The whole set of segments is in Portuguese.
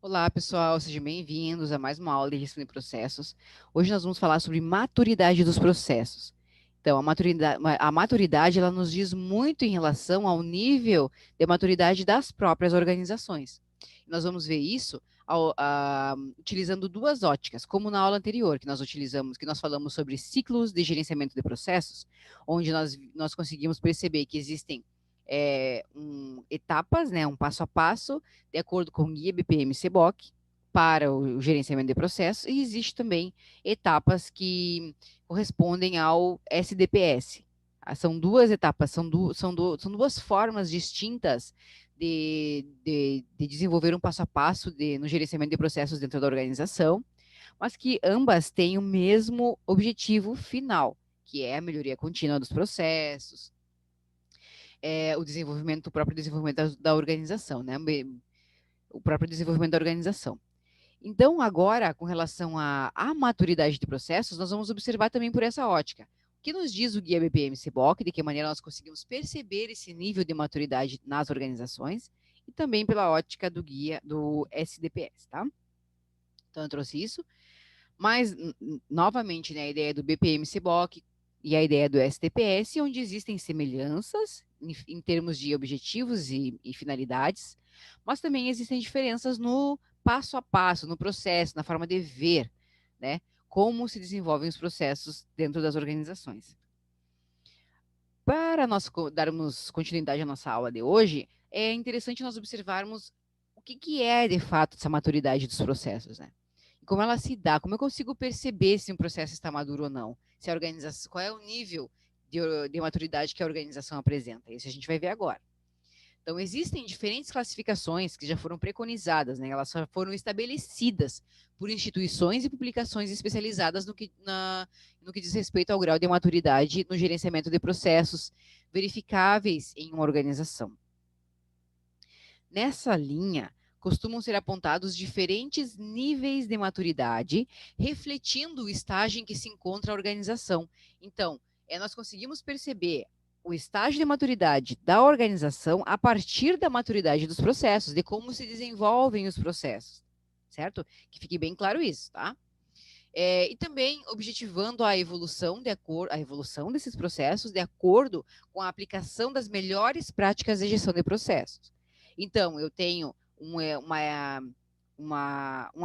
Olá, pessoal, sejam bem-vindos a mais uma aula de gestão de processos. Hoje nós vamos falar sobre maturidade dos processos. Então, a maturidade ela nos diz muito em relação ao nível de maturidade das próprias organizações. Nós vamos ver isso utilizando duas óticas, como na aula anterior, que nós falamos sobre ciclos de gerenciamento de processos, onde nós conseguimos perceber que existem etapas, né, um passo a passo, de acordo com o guia BPM-CBOK, para o gerenciamento de processos, e existe também etapas que correspondem ao SDPS. São duas etapas, são duas formas distintas de desenvolver um passo a passo no gerenciamento de processos dentro da organização, mas que ambas têm o mesmo objetivo final, que é a melhoria contínua dos processos, o próprio desenvolvimento da organização, né? O próprio desenvolvimento da organização. Então, agora, com relação à maturidade de processos, nós vamos observar também por essa ótica. O que nos diz o guia BPM-CBOK, de que maneira nós conseguimos perceber esse nível de maturidade nas organizações, e também pela ótica do guia do SDPS, tá? Então, eu trouxe isso. Mas, novamente, né, a ideia do BPM-CBOK e a ideia do STPS, onde existem semelhanças em termos de objetivos e finalidades, mas também existem diferenças no passo a passo, no processo, na forma de ver, né, como se desenvolvem os processos dentro das organizações. Para nós darmos continuidade à nossa aula de hoje, é interessante nós observarmos o que é, de fato, essa maturidade dos processos, né? E como ela se dá, como eu consigo perceber se um processo está maduro ou não? Se a organização, qual é o nível de maturidade que a organização apresenta? Isso a gente vai ver agora. Então, existem diferentes classificações que já foram preconizadas, né? Elas já foram estabelecidas por instituições e publicações especializadas no que diz respeito ao grau de maturidade no gerenciamento de processos verificáveis em uma organização. Nessa linha, costumam ser apontados diferentes níveis de maturidade, refletindo o estágio em que se encontra a organização. Então, nós conseguimos perceber o estágio de maturidade da organização a partir da maturidade dos processos, de como se desenvolvem os processos, certo? Que fique bem claro isso, tá? E também objetivando a evolução desses processos de acordo com a aplicação das melhores práticas de gestão de processos. Então, eu tenho um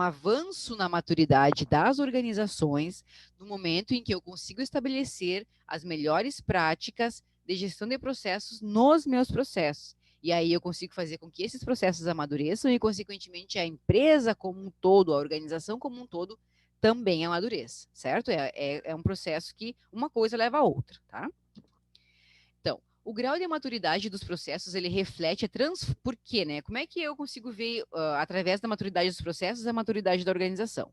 avanço na maturidade das organizações no momento em que eu consigo estabelecer as melhores práticas de gestão de processos nos meus processos. E aí eu consigo fazer com que esses processos amadureçam e, consequentemente, a empresa como um todo, a organização como um todo, também amadureça, certo? É um processo que uma coisa leva a outra, tá? Então, o grau de maturidade dos processos, ele reflete Por quê, né? Como é que eu consigo ver, através da maturidade dos processos, a maturidade da organização?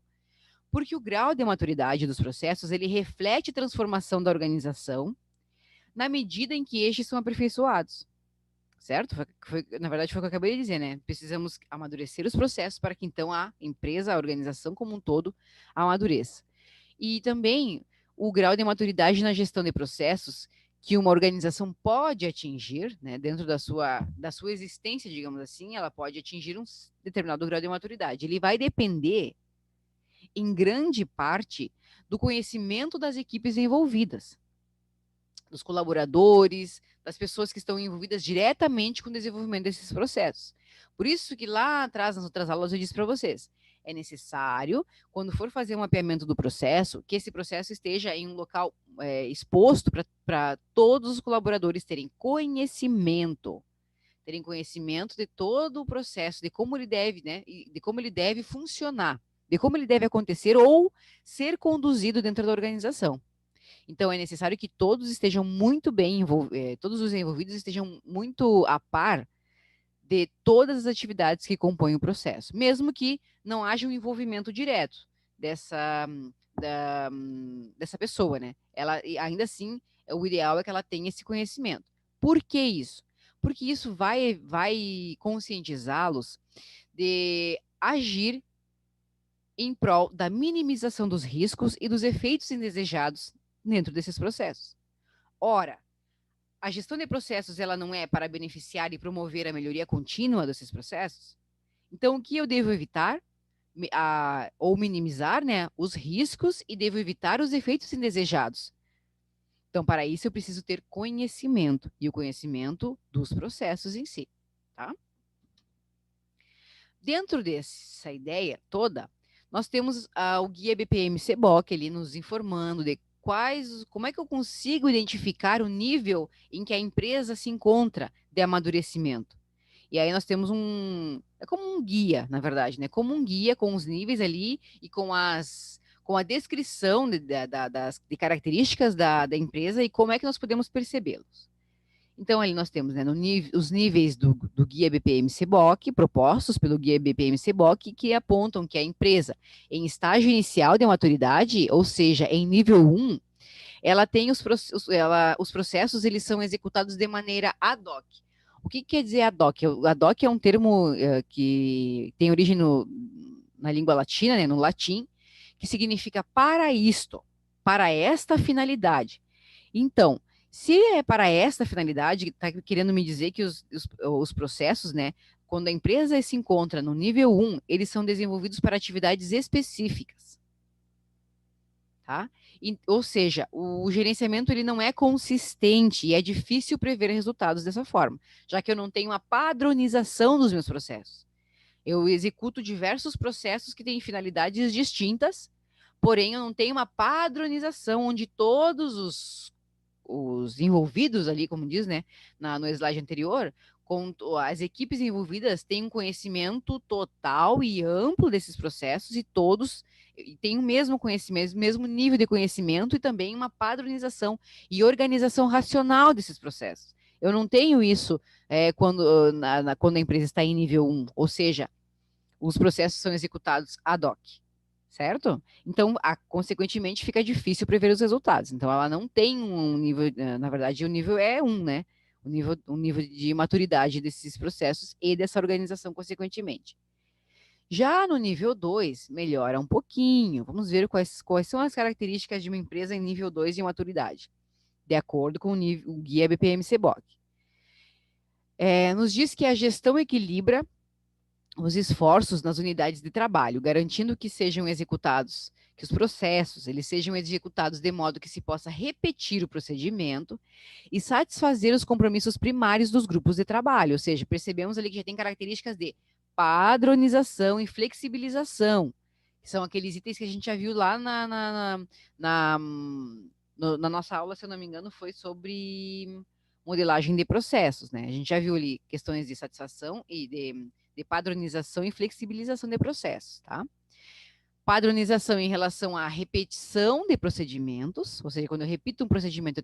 Porque o grau de maturidade dos processos, ele reflete a transformação da organização na medida em que estes são aperfeiçoados, certo? Na verdade, foi o que eu acabei de dizer, né? Precisamos amadurecer os processos para que, então, a empresa, a organização como um todo, amadureça. E também o grau de maturidade na gestão de processos que uma organização pode atingir, né, dentro da sua existência, digamos assim, ela pode atingir um determinado grau de maturidade. Ele vai depender, em grande parte, do conhecimento das equipes envolvidas, dos colaboradores, das pessoas que estão envolvidas diretamente com o desenvolvimento desses processos. Por isso que lá atrás, nas outras aulas, eu disse para vocês, é necessário, quando for fazer um mapeamento do processo, que esse processo esteja em um local exposto para todos os colaboradores terem conhecimento de todo o processo, de como ele deve, né, de como ele deve funcionar, de como ele deve acontecer ou ser conduzido dentro da organização. Então, é necessário que todos estejam muito bem todos os envolvidos estejam muito a par de todas as atividades que compõem o processo, mesmo que não haja um envolvimento direto dessa pessoa, né? Ela, ainda assim, o ideal é que ela tenha esse conhecimento. Por que isso? Porque isso vai conscientizá-los de agir em prol da minimização dos riscos e dos efeitos indesejados dentro desses processos. Ora, a gestão de processos ela não é para beneficiar e promover a melhoria contínua desses processos? Então, o que eu devo evitar? Ou minimizar, né, os riscos e devo evitar os efeitos indesejados. Então, para isso, eu preciso ter conhecimento, e o conhecimento dos processos em si, tá? Dentro dessa ideia toda, nós temos o guia BPM-CBOK ali nos informando de como é que eu consigo identificar o nível em que a empresa se encontra de amadurecimento. E aí nós temos é como um guia, na verdade, né? Como um guia com os níveis ali e com a descrição de características da empresa e como é que nós podemos percebê-los. Então, ali nós temos, né, os níveis do guia BPM-CBOK, propostos pelo guia BPM-CBOK, que apontam que a empresa, em estágio inicial de maturidade, ou seja, em nível 1, ela tem os processos, eles são executados de maneira ad hoc. O que quer dizer ad hoc? Ad hoc é um termo que tem origem na língua latina, né, no latim, que significa para isto, para esta finalidade. Então, se é para esta finalidade, está querendo me dizer que os processos, né, quando a empresa se encontra no nível 1, eles são desenvolvidos para atividades específicas. Tá? Ou seja, o gerenciamento ele não é consistente e é difícil prever resultados dessa forma, já que eu não tenho uma padronização dos meus processos. Eu executo diversos processos que têm finalidades distintas, porém eu não tenho uma padronização onde todos os envolvidos ali, como diz, né, no slide anterior, com as equipes envolvidas têm um conhecimento total e amplo desses processos e todos têm o mesmo conhecimento, o mesmo nível de conhecimento e também uma padronização e organização racional desses processos. Eu não tenho isso quando a empresa está em nível 1, ou seja, os processos são executados ad hoc, certo? Então, consequentemente, fica difícil prever os resultados. Então, ela não tem um nível, na verdade, o nível é 1, né? O nível de maturidade desses processos e dessa organização, consequentemente. Já no nível 2, melhora um pouquinho. Vamos ver quais são as características de uma empresa em nível 2 de maturidade, de acordo com o guia BPM-CBOK. Nos diz que a gestão equilibra os esforços nas unidades de trabalho, garantindo que sejam executados, que os processos eles sejam executados de modo que se possa repetir o procedimento e satisfazer os compromissos primários dos grupos de trabalho, ou seja, percebemos ali que já tem características de padronização e flexibilização, que são aqueles itens que a gente já viu lá na nossa aula, se eu não me engano, foi sobre modelagem de processos, né? A gente já viu ali questões de satisfação e de padronização e flexibilização de processos, tá? Padronização em relação à repetição de procedimentos, ou seja, quando eu repito um procedimento,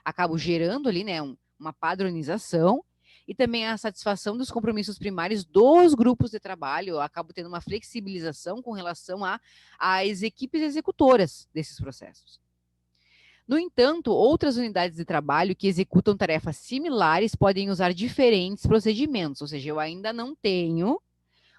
acabo gerando ali, né, uma padronização, e também a satisfação dos compromissos primários dos grupos de trabalho, eu acabo tendo uma flexibilização com relação às equipes executoras desses processos. No entanto, outras unidades de trabalho que executam tarefas similares podem usar diferentes procedimentos, ou seja, eu ainda não tenho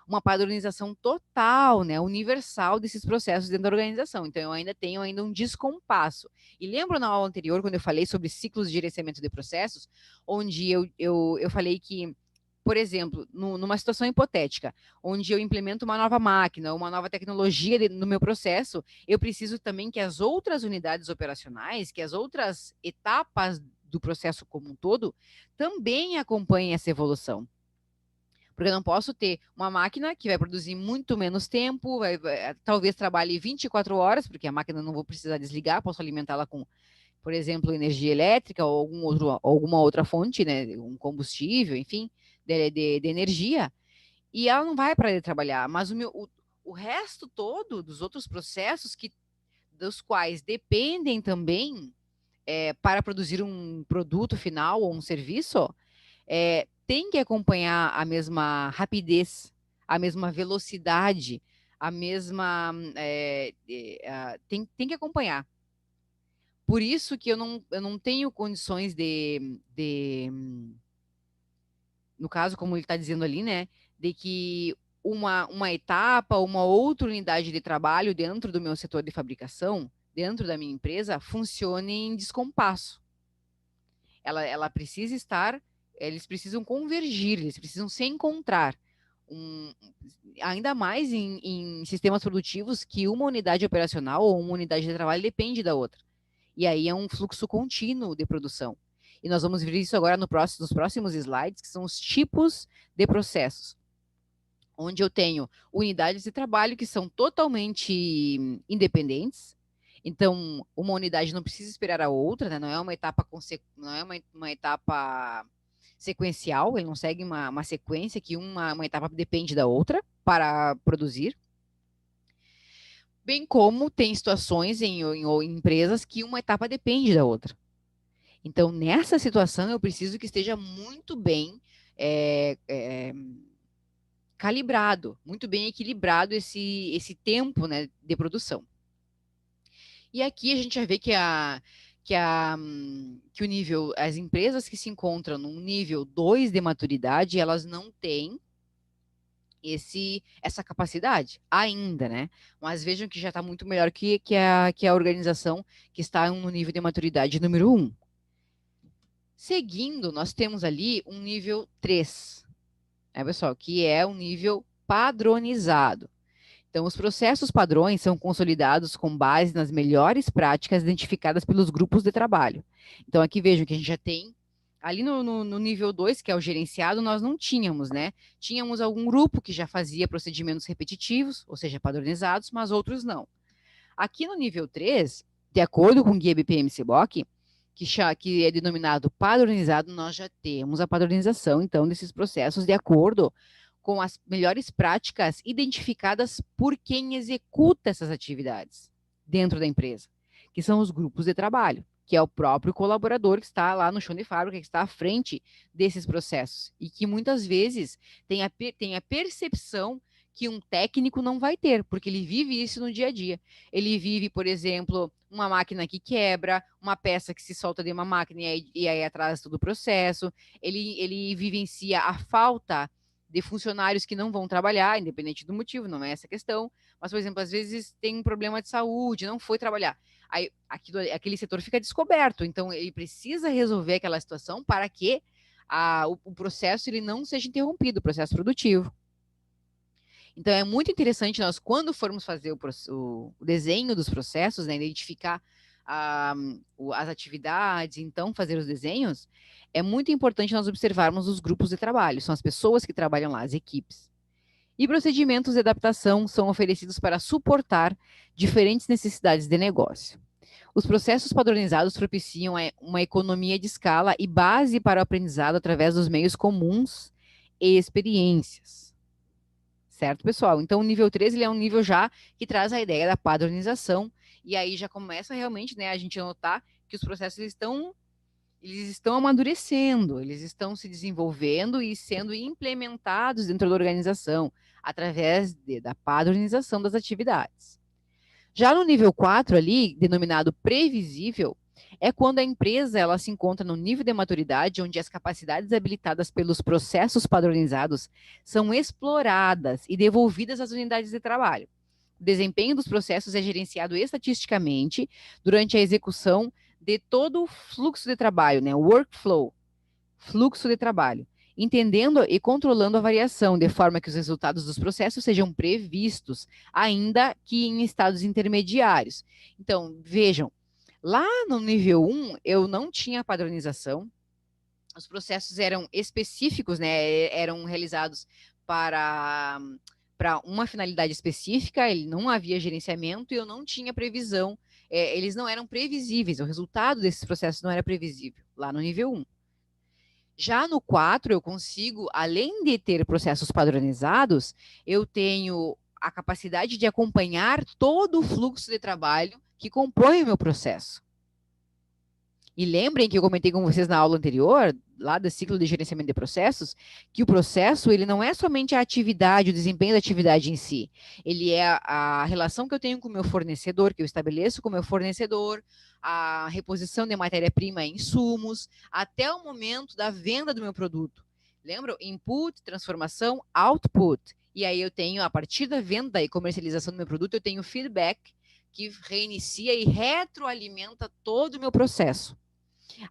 uma padronização total, né, universal desses processos dentro da organização. Então, eu ainda tenho um descompasso. E lembro na aula anterior, quando eu falei sobre ciclos de gerenciamento de processos, onde eu falei que, por exemplo, numa situação hipotética, onde eu implemento uma nova máquina, uma nova tecnologia no meu processo, eu preciso também que as outras unidades operacionais, que as outras etapas do processo como um todo, também acompanhem essa evolução. Porque eu não posso ter uma máquina que vai produzir muito menos tempo, talvez trabalhe 24 horas, porque a máquina não vou precisar desligar, posso alimentá-la com, por exemplo, energia elétrica ou alguma outra fonte, né, um combustível, enfim, de energia, e ela não vai parar de trabalhar. Mas o resto todo dos outros processos dos quais dependem também para produzir um produto final ou um serviço, tem que acompanhar a mesma rapidez, a mesma velocidade, a mesma. Tem que acompanhar. Por isso que eu não tenho condições no caso, como ele está dizendo ali, né, de que uma etapa, uma outra unidade de trabalho dentro do meu setor de fabricação, dentro da minha empresa, funcione em descompasso. Ela precisa estar, eles precisam convergir, eles precisam se encontrar. ainda mais em sistemas produtivos que uma unidade operacional ou uma unidade de trabalho depende da outra. E aí é um fluxo contínuo de produção. E nós vamos ver isso agora nos próximos slides, que são os tipos de processos. Onde eu tenho unidades de trabalho que são totalmente independentes. Então, uma unidade não precisa esperar a outra, né? Não é uma etapa, não é uma etapa sequencial, ele não segue uma sequência que uma etapa depende da outra para produzir. Bem como tem situações em empresas que uma etapa depende da outra. Então, nessa situação, eu preciso que esteja muito bem calibrado, muito bem equilibrado esse tempo, né, de produção. E aqui a gente já vê que o nível, as empresas que se encontram no nível 2 de maturidade, elas não têm essa capacidade ainda, né? Mas vejam que já está muito melhor que a organização que está no nível de maturidade número 1. Seguindo, nós temos ali um nível 3, né, pessoal? Que é um nível padronizado. Então, os processos padrões são consolidados com base nas melhores práticas identificadas pelos grupos de trabalho. Então, aqui vejam que a gente já tem, ali no nível 2, que é o gerenciado, nós não tínhamos, né? Tínhamos algum grupo que já fazia procedimentos repetitivos, ou seja, padronizados, mas outros não. Aqui no nível 3, de acordo com o Guia BPM-CBOK, que é denominado padronizado, nós já temos a padronização, então, desses processos de acordo com as melhores práticas identificadas por quem executa essas atividades dentro da empresa, que são os grupos de trabalho, que é o próprio colaborador que está lá no chão de fábrica, que está à frente desses processos, e que muitas vezes tem a percepção que um técnico não vai ter, porque ele vive isso no dia a dia. Ele vive, por exemplo, uma máquina que quebra, uma peça que se solta de uma máquina e aí atrasa todo o processo, ele vivencia a falta de funcionários que não vão trabalhar, independente do motivo, não é essa a questão, mas, por exemplo, às vezes tem um problema de saúde, não foi trabalhar, aí aquele setor fica descoberto, então ele precisa resolver aquela situação para que o processo ele não seja interrompido, o processo produtivo. Então, é muito interessante nós, quando formos fazer o desenho dos processos, né, identificar as atividades, então fazer os desenhos, é muito importante nós observarmos os grupos de trabalho, são as pessoas que trabalham lá, as equipes. E procedimentos de adaptação são oferecidos para suportar diferentes necessidades de negócio. Os processos padronizados propiciam uma economia de escala e base para o aprendizado através dos meios comuns e experiências. Certo, pessoal? Então, o nível 3 ele é um nível já que traz a ideia da padronização, e aí já começa realmente, né, a gente a notar que os processos eles estão amadurecendo, eles estão se desenvolvendo e sendo implementados dentro da organização, através da padronização das atividades. Já no nível 4 ali, denominado previsível, é quando a empresa ela se encontra no nível de maturidade onde as capacidades habilitadas pelos processos padronizados são exploradas e devolvidas às unidades de trabalho. O desempenho dos processos é gerenciado estatisticamente durante a execução de todo o fluxo de trabalho, né, workflow, fluxo de trabalho, entendendo e controlando a variação, de forma que os resultados dos processos sejam previstos, ainda que em estados intermediários. Então, vejam, lá no nível 1, eu não tinha padronização, os processos eram específicos, né, eram realizados para uma finalidade específica, ele não havia gerenciamento e eu não tinha previsão, eles não eram previsíveis, o resultado desses processos não era previsível, lá no nível 1. Já no 4, eu consigo, além de ter processos padronizados, eu tenho a capacidade de acompanhar todo o fluxo de trabalho que compõe o meu processo. E lembrem que eu comentei com vocês na aula anterior, lá do ciclo de gerenciamento de processos, que o processo ele não é somente a atividade, o desempenho da atividade em si. Ele é a relação que eu tenho com o meu fornecedor, que eu estabeleço com o meu fornecedor, a reposição de matéria-prima e insumos, até o momento da venda do meu produto. Lembram? Input, transformação, output. E aí eu tenho, a partir da venda e comercialização do meu produto, eu tenho feedback que reinicia e retroalimenta todo o meu processo.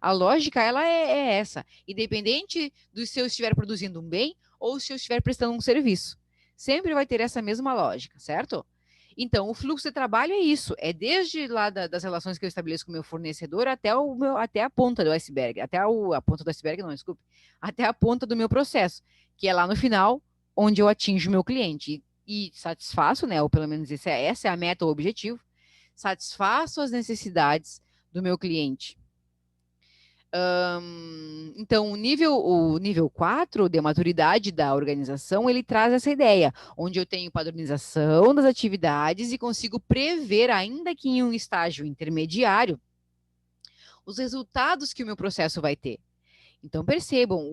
A lógica, ela é essa. Independente do se eu estiver produzindo um bem ou se eu estiver prestando um serviço. Sempre vai ter essa mesma lógica, certo? Então, o fluxo de trabalho é isso, é desde lá das relações que eu estabeleço com o meu fornecedor até a ponta do iceberg, a ponta do iceberg, não, desculpe, até a ponta do meu processo, que é lá no final, onde eu atinjo o meu cliente e satisfaço, né, ou pelo menos essa é a meta, o objetivo, satisfaço as necessidades do meu cliente. Então, o nível 4 de maturidade da organização, ele traz essa ideia, onde eu tenho padronização das atividades e consigo prever, ainda que em um estágio intermediário, os resultados que o meu processo vai ter. Então, percebam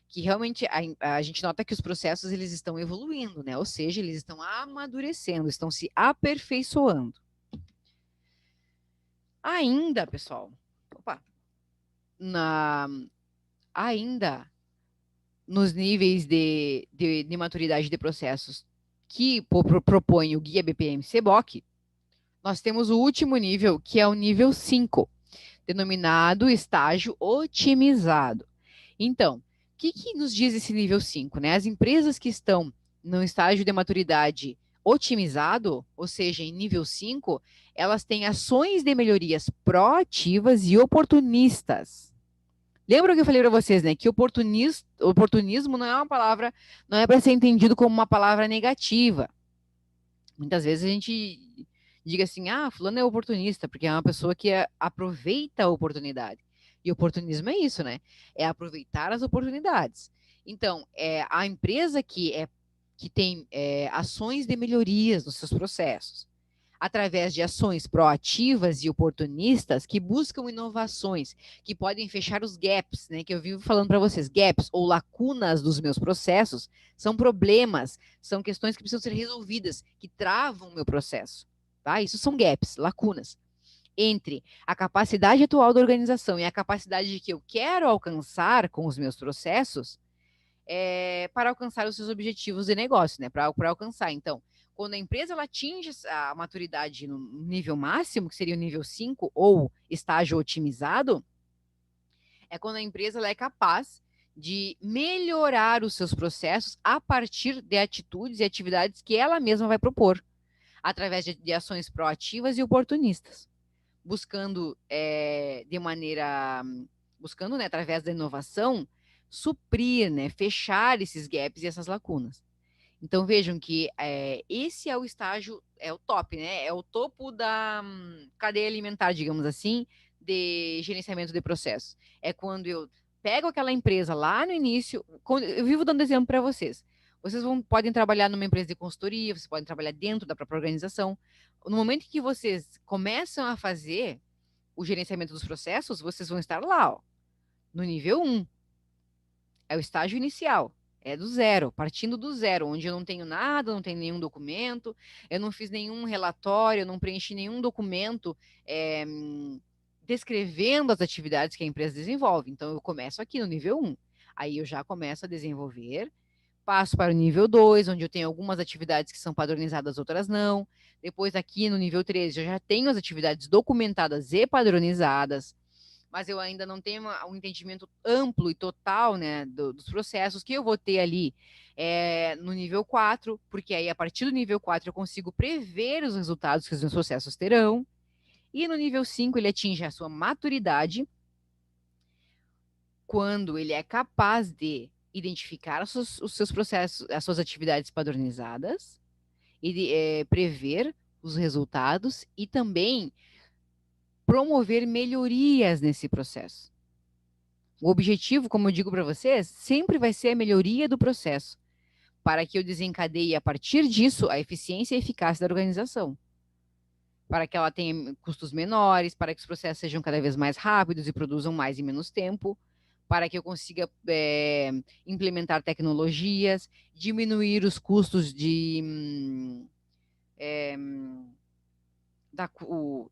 que realmente a gente nota que os processos eles estão evoluindo, né? Ou seja, eles estão amadurecendo, estão se aperfeiçoando. Ainda, pessoal, opa, ainda nos níveis de maturidade de processos que propõe o guia BPM-CBOK, nós temos o último nível, que é o nível 5, denominado estágio otimizado. Então, o que nos diz esse nível 5? Né? As empresas que estão no estágio de maturidade otimizado, ou seja, em nível 5, elas têm ações de melhorias proativas e oportunistas. Lembra que eu falei para vocês, né, que oportunismo não é uma palavra, não é para ser entendido como uma palavra negativa. Muitas vezes a gente diga assim, fulano é oportunista, porque é uma pessoa que aproveita a oportunidade. E oportunismo é isso, né? É aproveitar as oportunidades. Então, a empresa que tem ações de melhorias nos seus processos, através de ações proativas e oportunistas que buscam inovações, que podem fechar os gaps, né, que eu vivo falando para vocês, gaps ou lacunas dos meus processos, são problemas, são questões que precisam ser resolvidas, que travam o meu processo, tá? Isso são gaps, lacunas entre a capacidade atual da organização e a capacidade que eu quero alcançar com os meus processos, para alcançar os seus objetivos de negócio, né? Para alcançar. Então, quando a empresa ela atinge a maturidade no nível máximo, que seria o nível 5, ou estágio otimizado, é quando a empresa ela é capaz de melhorar os seus processos a partir de atitudes e atividades que ela mesma vai propor, através de ações proativas e oportunistas, buscando buscando, né, através da inovação, suprir, né, fechar esses gaps e essas lacunas. Então vejam que esse é o estágio, é o top, né? É o topo da cadeia alimentar, digamos assim, de gerenciamento de processos. É quando eu pego aquela empresa lá no início, eu vivo dando exemplo para vocês. Vocês podem trabalhar numa empresa de consultoria, vocês podem trabalhar dentro da própria organização. No momento que vocês começam a fazer o gerenciamento dos processos, vocês vão estar lá, ó, no nível 1. É o estágio inicial. É do zero, partindo do zero, onde eu não tenho nada, não tenho nenhum documento, eu não fiz nenhum relatório, eu não preenchi nenhum documento descrevendo as atividades que a empresa desenvolve. Então, eu começo aqui no nível 1. Aí eu já começo a desenvolver, passo para o nível 2, onde eu tenho algumas atividades que são padronizadas, outras não. Depois, aqui no nível 3, eu já tenho as atividades documentadas e padronizadas, mas eu ainda não tenho um entendimento amplo e total, né, dos processos que eu vou ter ali no nível 4, porque aí a partir do nível 4 eu consigo prever os resultados que os meus processos terão, e no nível 5 ele atinge a sua maturidade, quando ele é capaz de identificar os seus processos, as suas atividades padronizadas, e de, prever os resultados e também promover melhorias nesse processo. O objetivo, como eu digo para vocês, sempre vai ser a melhoria do processo, para que eu desencadeie a partir disso a eficiência e a eficácia da organização, para que ela tenha custos menores, para que os processos sejam cada vez mais rápidos e produzam mais em menos tempo, para que eu consiga implementar tecnologias, diminuir os custos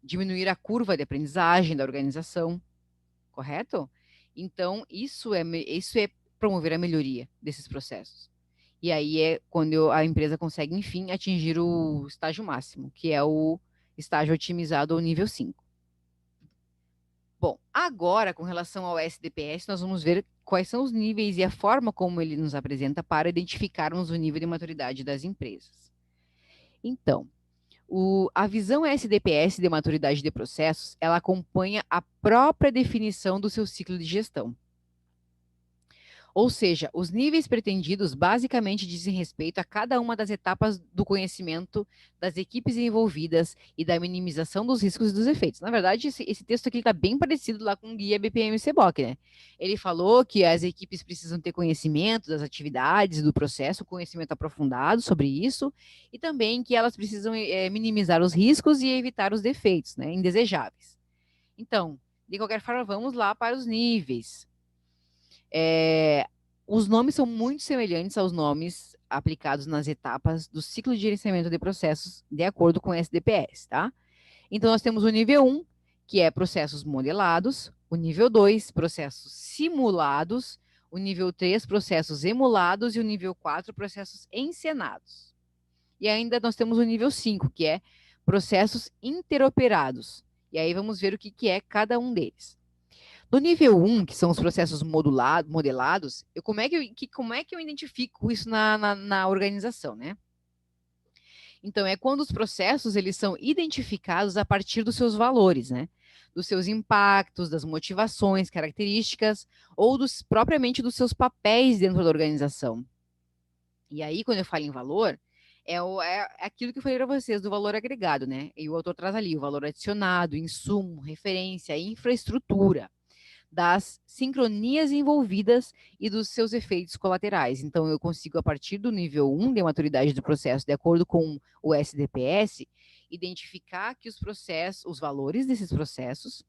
diminuir a curva de aprendizagem da organização, correto? Então, isso é promover a melhoria desses processos. E aí é quando a empresa consegue, enfim, atingir o estágio máximo, que é o estágio otimizado ao nível 5. Bom, agora, com relação ao SDPS, nós vamos ver quais são os níveis e a forma como ele nos apresenta para identificarmos o nível de maturidade das empresas. Então, a visão SDPS de maturidade de processos, ela acompanha a própria definição do seu ciclo de gestão. Ou seja, os níveis pretendidos basicamente dizem respeito a cada uma das etapas do conhecimento das equipes envolvidas e da minimização dos riscos e dos efeitos. Na verdade, esse texto aqui está bem parecido lá com o guia BPM-CBOK, né? Ele falou que as equipes precisam ter conhecimento das atividades, do processo, conhecimento aprofundado sobre isso, e também que elas precisam minimizar os riscos e evitar os defeitos, né, indesejáveis. Então, de qualquer forma, vamos lá para os níveis. Os nomes são muito semelhantes aos nomes aplicados nas etapas do ciclo de gerenciamento de processos, de acordo com o SDPS, tá? Então, nós temos o nível 1, que é processos modelados, o nível 2, processos simulados, o nível 3, processos emulados, e o nível 4, processos encenados. E ainda nós temos o nível 5, que é processos interoperados. E aí vamos ver o que é cada um deles. No nível 1, que são os processos modelados, como é que eu identifico isso na organização, né? Então, é quando os processos eles são identificados a partir dos seus valores, né? Dos seus impactos, das motivações, características, ou propriamente dos seus papéis dentro da organização. E aí, quando eu falo em valor, é aquilo que eu falei para vocês, do valor agregado, né? E o autor traz ali o valor adicionado, insumo, referência, infraestrutura, das sincronias envolvidas e dos seus efeitos colaterais. Então, eu consigo, a partir do nível 1 de maturidade do processo, de acordo com o SDPS, identificar que os valores desses processos,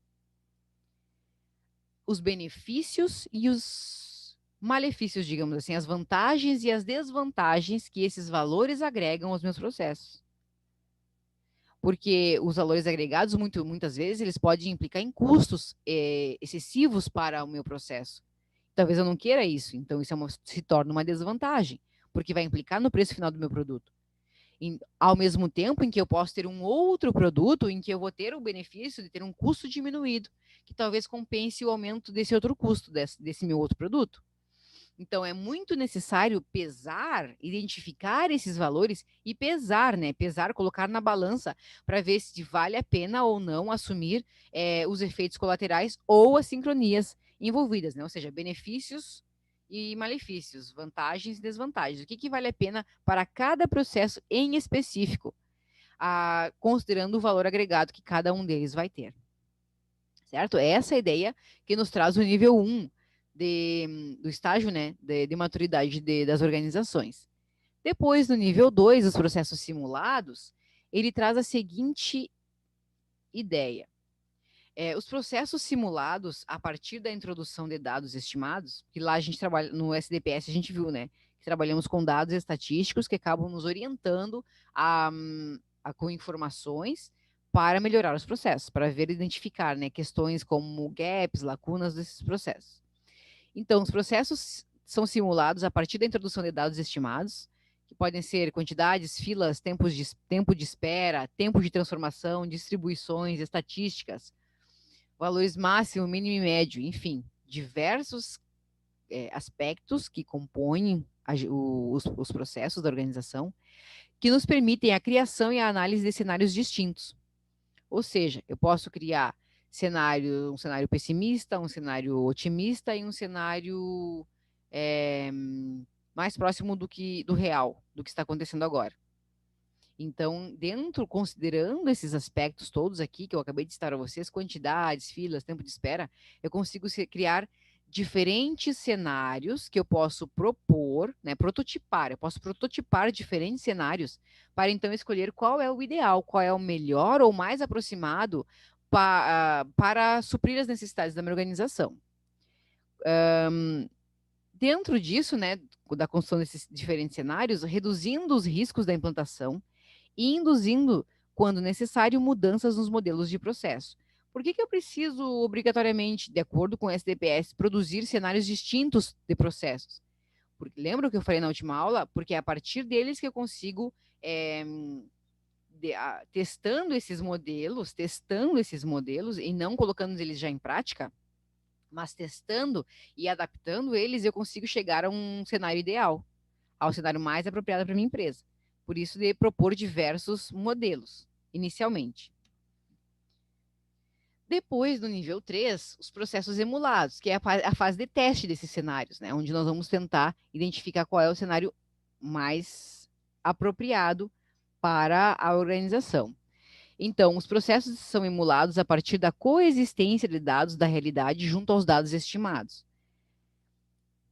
os benefícios e os malefícios, digamos assim, as vantagens e as desvantagens que esses valores agregam aos meus processos. Porque os valores agregados, muitas vezes, eles podem implicar em custos excessivos para o meu processo. Talvez eu não queira isso, então isso se torna uma desvantagem, porque vai implicar no preço final do meu produto. Ao mesmo tempo em que eu posso ter um outro produto em que eu vou ter o benefício de ter um custo diminuído, que talvez compense o aumento desse outro custo, desse meu outro produto. Então, é muito necessário pesar, identificar esses valores e pesar, né? Pesar, colocar na balança para ver se vale a pena ou não assumir os efeitos colaterais ou as sincronias envolvidas, né? Ou seja, benefícios e malefícios, vantagens e desvantagens. O que vale a pena para cada processo em específico, considerando o valor agregado que cada um deles vai ter. Certo? É essa a ideia que nos traz o nível 1 do estágio, né, de maturidade das organizações. Depois, no nível 2, os processos simulados, ele traz a seguinte ideia. Os processos simulados, a partir da introdução de dados estimados, que lá a gente trabalha, no SDPS a gente viu, né, que trabalhamos com dados estatísticos que acabam nos orientando com informações para melhorar os processos, para ver e identificar, né, questões como gaps, lacunas desses processos. Então, os processos são simulados a partir da introdução de dados estimados, que podem ser quantidades, filas, tempo de espera, tempo de transformação, distribuições, estatísticas, valores máximo, mínimo e médio, enfim, diversos aspectos que compõem os processos da organização, que nos permitem a criação e a análise de cenários distintos. Ou seja, eu posso criar um cenário pessimista, um cenário otimista e um cenário mais próximo do real, do que está acontecendo agora. Então, considerando esses aspectos todos aqui que eu acabei de citar a vocês, quantidades, filas, tempo de espera, eu consigo criar diferentes cenários que eu posso propor, né, prototipar. Eu posso prototipar diferentes cenários para então escolher qual é o ideal, qual é o melhor ou mais aproximado para suprir as necessidades da minha organização. Dentro disso, né, da construção desses diferentes cenários, reduzindo os riscos da implantação e induzindo, quando necessário, mudanças nos modelos de processo. Por que eu preciso, obrigatoriamente, de acordo com o SDPS, produzir cenários distintos de processos? Porque, lembra o que eu falei na última aula? Porque é a partir deles que eu consigo, testando esses modelos e não colocando eles já em prática, Mas testando e adaptando eles, eu consigo chegar a um cenário ideal, ao cenário mais apropriado para minha empresa. Por isso, de propor diversos modelos, inicialmente. Depois, no nível 3, os processos emulados, que é a fase de teste desses cenários, né? Onde nós vamos tentar identificar qual é o cenário mais apropriado para a organização. Então, os processos são emulados a partir da coexistência de dados da realidade junto aos dados estimados.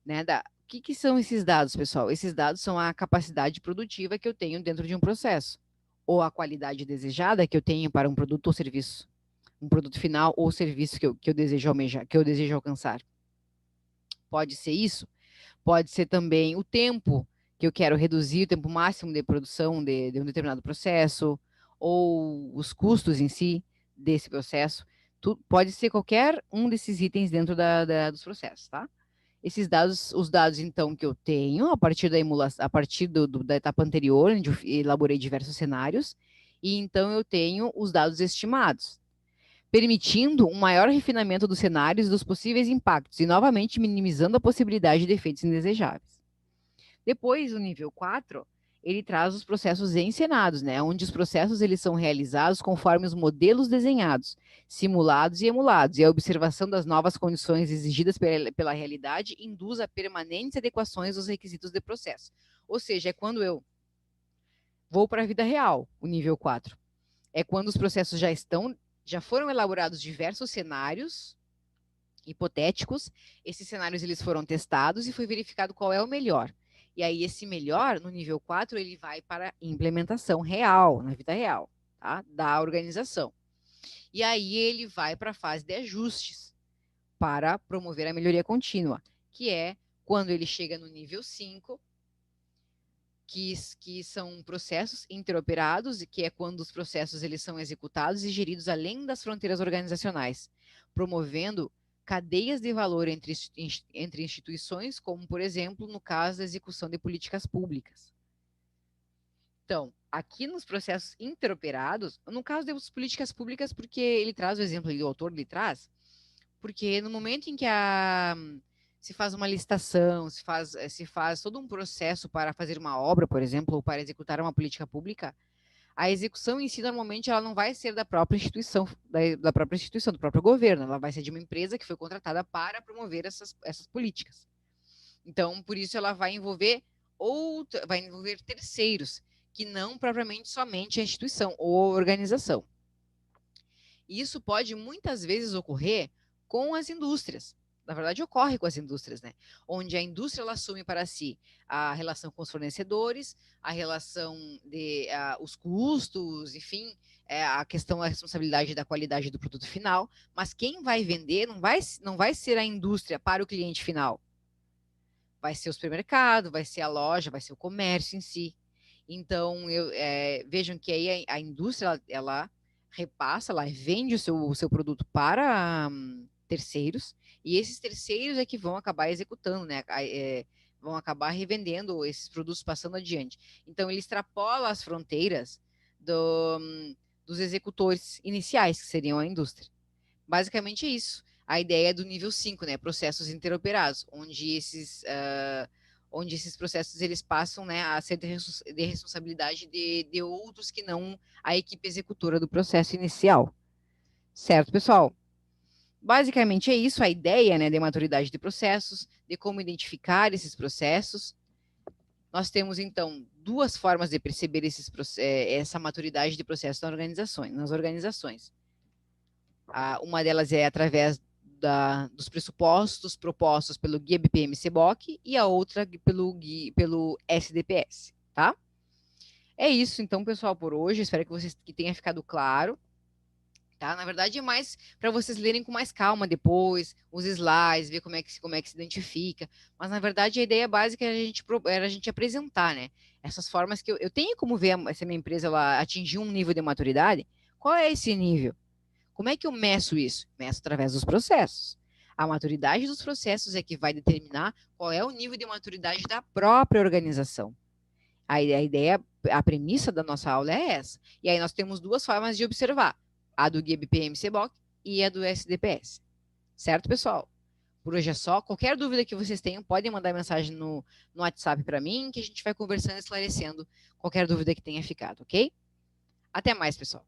Né? O que são esses dados, pessoal? Esses dados são a capacidade produtiva que eu tenho dentro de um processo, ou a qualidade desejada que eu tenho para um produto ou serviço, um produto final ou serviço que eu desejo almejar, que eu desejo alcançar. Pode ser isso, pode ser também o tempo que eu quero reduzir, o tempo máximo de produção de um determinado processo, ou os custos em si desse processo. Pode ser qualquer um desses itens dentro dos processos, tá? Esses dados, os dados então que eu tenho a partir da emulação, a partir da etapa anterior, onde eu elaborei diversos cenários, e então eu tenho os dados estimados, permitindo um maior refinamento dos cenários e dos possíveis impactos, e novamente minimizando a possibilidade de efeitos indesejáveis. Depois, o nível 4, ele traz os processos encenados, né, onde os processos eles são realizados conforme os modelos desenhados, simulados e emulados, e a observação das novas condições exigidas pela realidade induz a permanentes adequações aos requisitos de processo. Ou seja, é quando eu vou para a vida real, o nível 4. É quando os processos já foram elaborados diversos cenários hipotéticos, esses cenários eles foram testados e foi verificado qual é o melhor. E aí esse melhor, no nível 4, ele vai para implementação real, na vida real, tá? Da organização. E aí ele vai para a fase de ajustes, para promover a melhoria contínua, que é quando ele chega no nível 5, que são processos interoperados, e que é quando os processos eles são executados e geridos além das fronteiras organizacionais, promovendo cadeias de valor entre instituições, como, por exemplo, no caso da execução de políticas públicas. Então, aqui nos processos interoperados, no caso das políticas públicas, porque ele traz o exemplo, o autor ele traz, porque no momento em que se faz uma licitação, se faz todo um processo para fazer uma obra, por exemplo, ou para executar uma política pública, a execução em si, normalmente, ela não vai ser da própria instituição, do próprio governo, ela vai ser de uma empresa que foi contratada para promover essas políticas. Então, por isso, ela vai envolver terceiros, que não propriamente somente a instituição ou a organização. E isso pode, muitas vezes, ocorrer com as indústrias. Na verdade, ocorre com as indústrias, né? Onde a indústria ela assume para si a relação com os fornecedores, a relação os custos, enfim, a questão da responsabilidade da qualidade do produto final, mas quem vai vender não vai ser a indústria para o cliente final. Vai ser o supermercado, vai ser a loja, vai ser o comércio em si. Então, vejam que aí a indústria, ela repassa, ela vende o seu produto para terceiros, e esses terceiros é que vão acabar executando, né? Vão acabar revendendo esses produtos, passando adiante. Então, ele extrapola as fronteiras dos executores iniciais, que seriam a indústria. Basicamente é isso. A ideia do nível 5, né? Processos interoperados, onde esses processos eles passam, né, a ser de responsabilidade de outros que não a equipe executora do processo inicial. Certo, pessoal? Basicamente é isso, a ideia, né, de maturidade de processos, de como identificar esses processos. Nós temos, então, duas formas de perceber essa maturidade de processo nas organizações. Uma delas é através dos pressupostos propostos pelo Guia BPM-CBOK e a outra pelo SDPS, tá? É isso, então, pessoal, por hoje. Espero que tenha ficado claro. Tá? Na verdade, é mais para vocês lerem com mais calma depois, os slides, ver como é que se identifica. Mas, na verdade, a ideia básica era a gente apresentar, né? Essas formas que eu tenho como ver se a minha empresa ela atingiu um nível de maturidade. Qual é esse nível? Como é que eu meço isso? Meço através dos processos. A maturidade dos processos é que vai determinar qual é o nível de maturidade da própria organização. A ideia, a premissa da nossa aula é essa. E aí nós temos duas formas de observar: a do Guia BPM-CBOK e a do SDPS. Certo, pessoal? Por hoje é só. Qualquer dúvida que vocês tenham, podem mandar mensagem no WhatsApp para mim, que a gente vai conversando e esclarecendo qualquer dúvida que tenha ficado, ok? Até mais, pessoal.